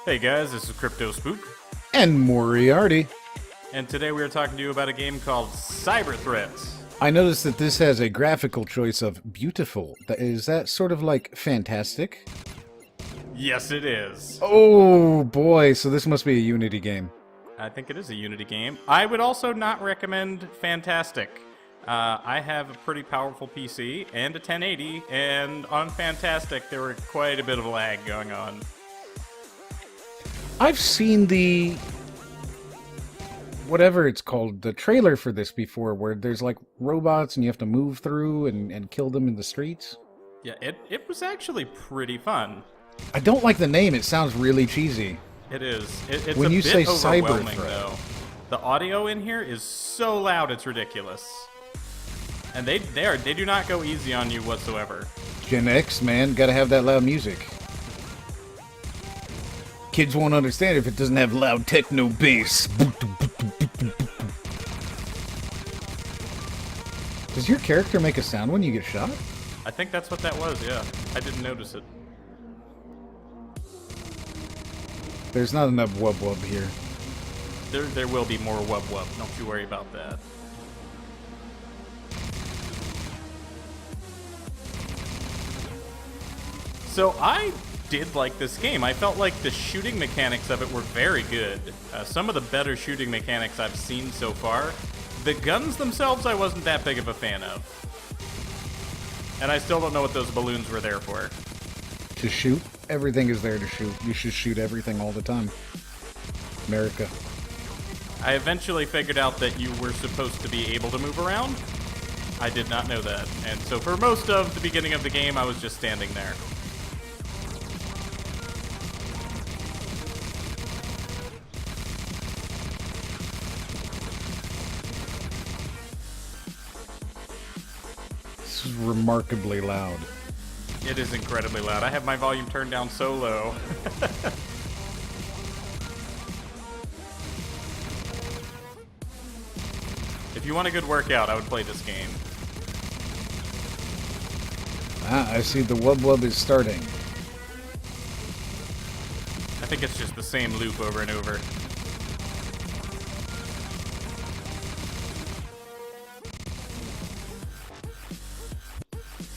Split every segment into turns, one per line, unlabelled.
Hey guys, this is Crypto Spook,
And Moriarty.
and today we are talking to you about a game called CyberThreat.
I noticed that this has a graphical choice of beautiful. Is that sort of like fantastic?
Yes, it is.
Oh boy, so this must be a Unity game.
I think it is a Unity game. I would also not recommend Fantastic. I have a pretty powerful PC and a 1080, and on Fantastic there were quite a bit of lag going on.
I've seen the whatever it's called, the trailer for this before, where there's like robots and you have to move through and kill them in the streets.
Yeah, it was actually pretty fun.
I don't like the name, it sounds really cheasy.
It is. It's
When
a
you
bit
say
overwhelming,
CyberThreat.
though. The audio in here is so loud, it's ridiculous. And they do not go easy on you whatsoever.
Gen X, man, gotta have that loud music. Kids won't understand if it doesn't have loud techno bass. Does your character make a sound when you get shot?
I think that's what that was, yeah. I didn't notice it.
There's not enough wub wub here.
There will be more wub wub, don't you worry about that. So I did like this game. I felt like the shooting mechanics of it were very good. Some of the better shooting mechanics I've seen so far. The guns themselves I wasn't that big of a fan of. And I still don't know what those balloons were there for.
To shoot? Everything is there to shoot. You should shoot everything all the time. America.
I eventually figured out that you were supposed to be able to move around. I did not know that. And so for most of the beginning of the game, I was just standing there.
This is remarkably loud.
It is incredibly loud. I have my volume turned down so low. If you want a good workout, I would play this game.
Ah, I see the wub wub is starting.
I think it's just the same loop over and over.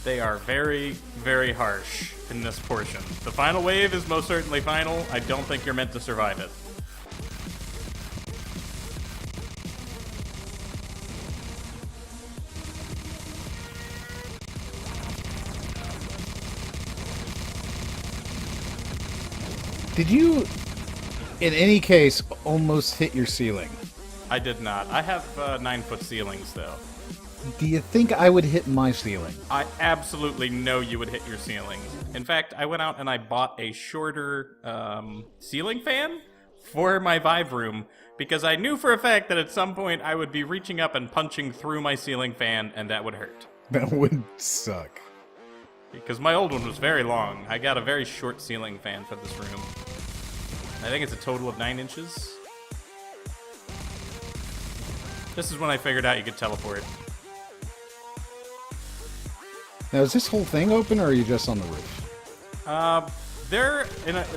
They are very, very harsh in this portion. The final wave is most certainly final. I don't think you're meant to survive it.
Did you, in any case, almost hit your ceiling?
I did not. I have 9-foot ceilings, though.
Do you think I would hit my ceiling?
I absolutely know you would hit your ceilings. In fact, I went out and I bought a shorter ceiling fan for my Vive room because I knew for a fact that at some point I would be reaching up and punching through my ceiling fan and that would hurt.
That would suck.
Because my old one was very long. I got a very short ceiling fan for this room. I think it's a total of 9 inches. This is when I figured out you could teleport.
Now, is this whole thing open, or are you just on the roof?
There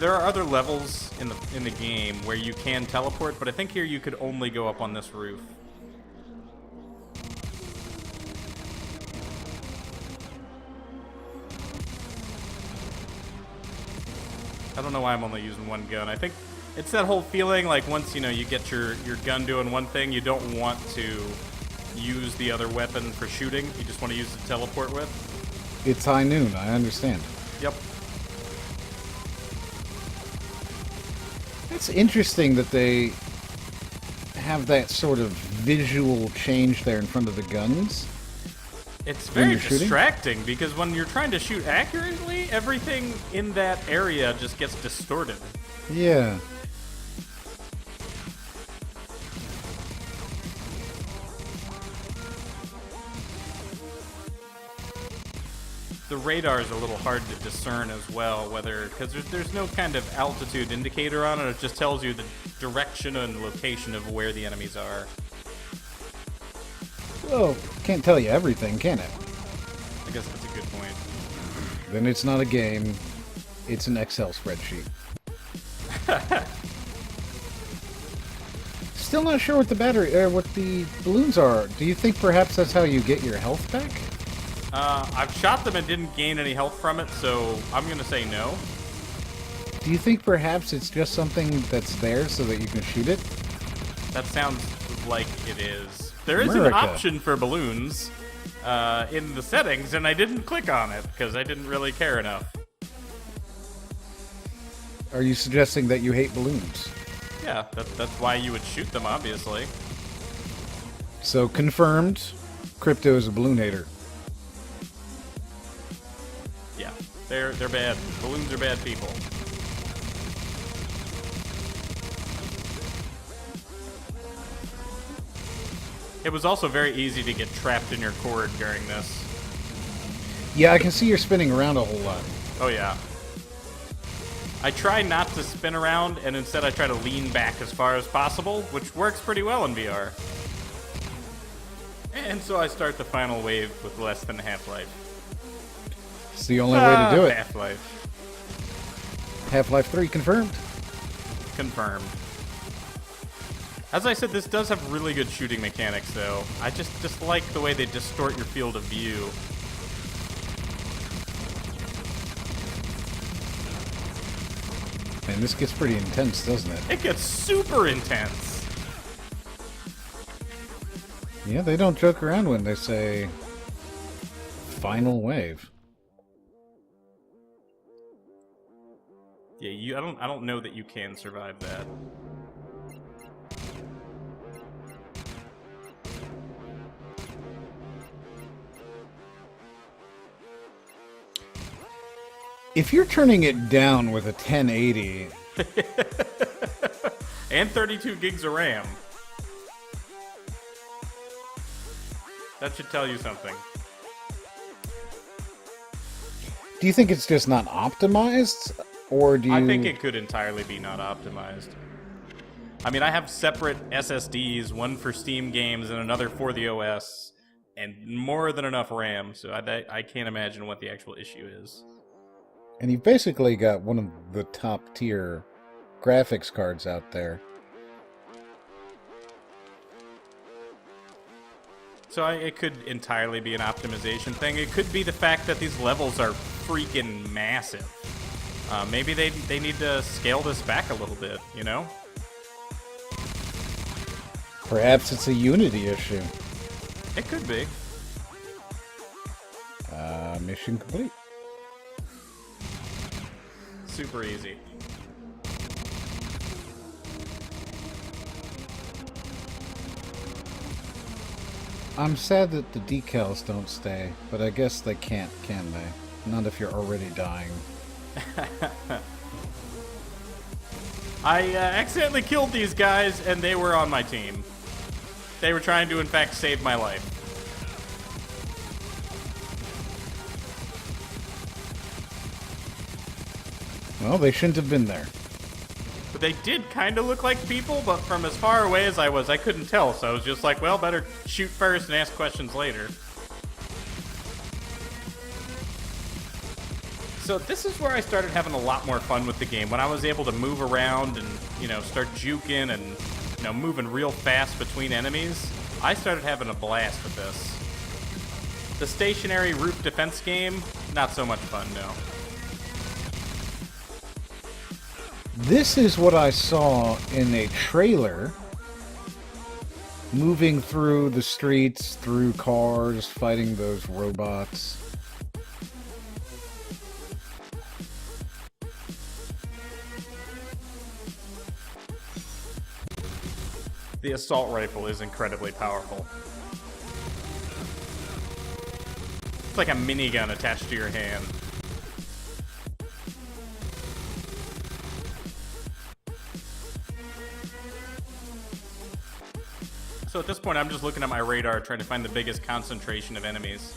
are other levels in the game where you can teleport, but I think here you could only go up on this roof. I don't know why I'm only using one gun. I think it's that whole feeling like once you get your gun doing one thing, you don't want to use the other weapon for shooting. You just want to use it to teleport with.
It's high noon, I understand.
Yep.
It's interesting that they have that sort of visual change there in front of the guns.
It's
When
very
you're shooting?
distracting because when you're trying to shoot accurately, everything in that area just gets distorted.
Yeah.
The radar is a little hard to discern as well, because there's no kind of altitude indicator on it. It just tells you the direction and location of where the enemies are.
Well, can't tell you everything, can it?
I guess that's a good point.
Then it's not a game. It's an Excel spreadsheet. Still not sure what the what the balloons are. Do you think perhaps that's how you get your health back?
I've shot them and didn't gain any health from it, so I'm gonna say no.
Do you think perhaps it's just something that's there so that you can shoot it?
That sounds like it is. There is an option for balloons in the settings, and I didn't click on it because I didn't really care enough.
Are you suggesting that you hate balloons?
Yeah, that's why you would shoot them, obviously.
So, confirmed, Crypto is a balloon hater.
Yeah, they're bad. Balloons are bad people. It was also very easy to get trapped in your cord during this.
Yeah, I can see you're spinning around a whole lot.
Oh yeah. I try not to spin around, and instead I try to lean back as far as possible, which works pretty well in VR. And so I start the final wave with less than half-life.
It's the only way to do it.
Half-Life.
Half-Life 3 confirmed.
Confirmed. As I said, this does have really good shooting mechanics, though. I just like the way they distort your field of view.
Man, this gets pretty intense, doesn't it?
It gets super intense.
Yeah, they don't joke around when they say final wave.
Yeah, I don't know that you can survive that.
If you're turning it down with a 1080...
and 32 gigs of RAM. That should tell you something.
Do you think it's just not optimized? Or do you...
I think it could entirely be not optimized. I mean, I have separate SSDs, one for Steam games and another for the OS, and more than enough RAM, so I can't imagine what the actual issue is.
And you've basically got one of the top-tier graphics cards out there.
So it could entirely be an optimization thing. It could be the fact that these levels are freaking massive. Maybe they need to scale this back a little bit, you know?
Perhaps it's a Unity issue.
It could be.
Mission complete.
Super easy.
I'm sad that the decals don't stay, but I guess they can't, can they? Not if you're already dying.
I accidentally killed these guys, and they were on my team. They were trying to, in fact, save my life.
Well, they shouldn't have been there.
But they did kind of look like people, but from as far away as I was, I couldn't tell. So I was just like, well, better shoot first and ask questions later. So this is where I started having a lot more fun with the game. When I was able to move around and, you know, start juking and, you know, moving real fast between enemies, I started having a blast with this. The stationary roof defense game, not so much fun, no.
This is what I saw in a trailer. Moving through the streets, through cars, fighting those robots.
The assault rifle is incredibly powerful. It's like a minigun attached to your hand. So at this point, I'm just looking at my radar, trying to find the biggest concentration of enemies.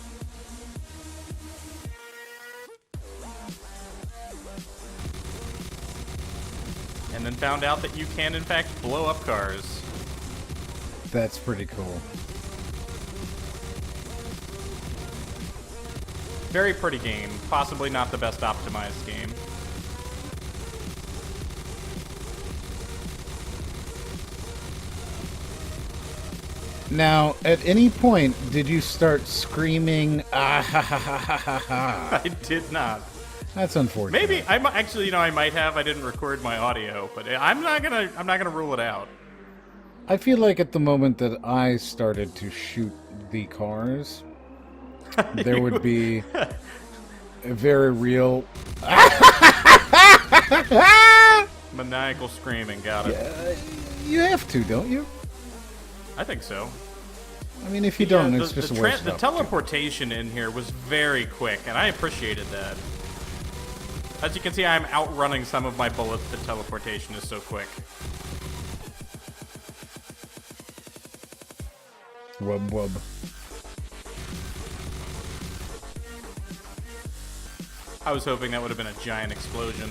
And then found out that you can, in fact, blow up cars.
That's pretty cool.
Very pretty game. Possibly not the best optimized game.
Now, at any point, did you start screaming, ah ha ha ha ha ha ha?
I did not.
That's unfortunate.
Maybe I actually, I might have. I didn't record my audio, but I'm not gonna rule it out.
I feel like at the moment that I started to shoot the cars, there would be a very real
maniacal screaming. Got it.
You have to, don't you?
I think so.
I mean, if you don't, it's just a waste of
the
time.
teleportation in here was very quick, and I appreciated that. As you can see, I'm outrunning some of my bullets. The teleportation is so quick.
Wub wub.
I was hoping that would have been a giant explosion.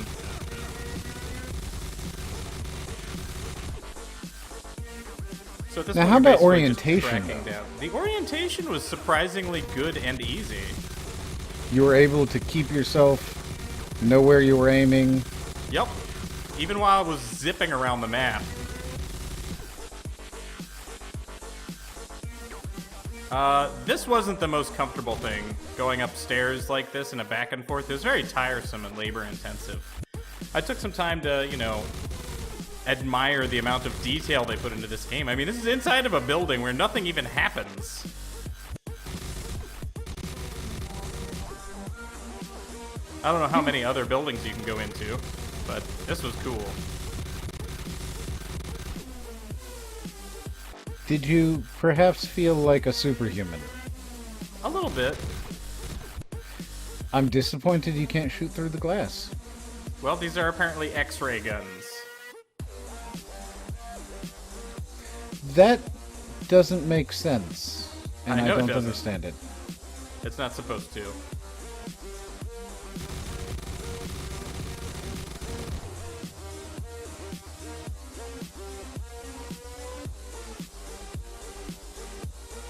So at this
Now,
point,
how
we're
about
basically
orientation,
just tracking
though?
down. The orientation was surprisingly good and easy.
You were able to keep yourself, know where you were aiming.
Yep. Even while I was zipping around the map. This wasn't the most comfortable thing, going upstairs like this in a back and forth. It was very tiresome and labor intensive. I took some time to, admire the amount of detail they put into this game. I mean, this is inside of a building where nothing even happens. I don't know how many other buildings you can go into, but this was cool.
Did you perhaps feel like a superhuman?
A little bit.
I'm disappointed you can't shoot through the glass.
Well, these are apparently X-ray guns.
That doesn't make sense, and
I know it
don't
doesn't.
understand it.
It's not supposed to.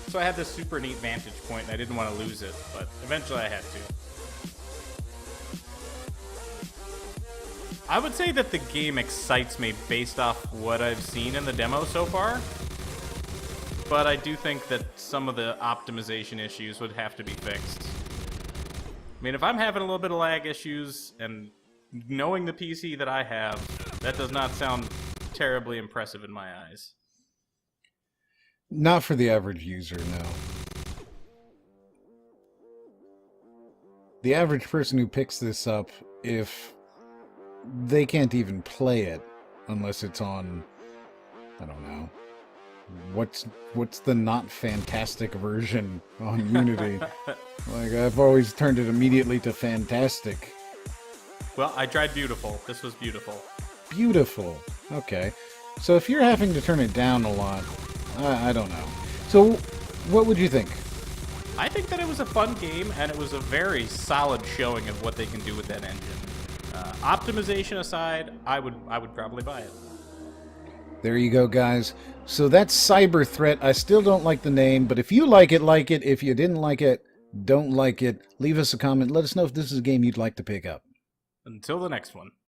So I had this super neat vantage point, and I didn't want to lose it, but eventually I had to. I would say that the game excites me based off what I've seen in the demo so far, but I do think that some of the optimization issues would have to be fixed. I mean, if I'm having a little bit of lag issues, and knowing the PC that I have, that does not sound terribly impressive in my eyes.
Not for the average user, no. The average person who picks this up, if they can't even play it unless it's on, I don't know, what's the not fantastic version on Unity? Like, I've always turned it immediately to fantastic.
Well, I tried beautiful. This was beautiful.
Beautiful. Okay. So if you're having to turn it down a lot, I don't know. So, what would you think?
I think that it was a fun game, and it was a very solid showing of what they can do with that engine. Optimization aside, I would probably buy it.
There you go, guys. So that's CyberThreat. I still don't like the name, but if you like it, like it. If you didn't like it, don't like it. Leave us a comment. Let us know if this is a game you'd like to pick up.
Until the next one.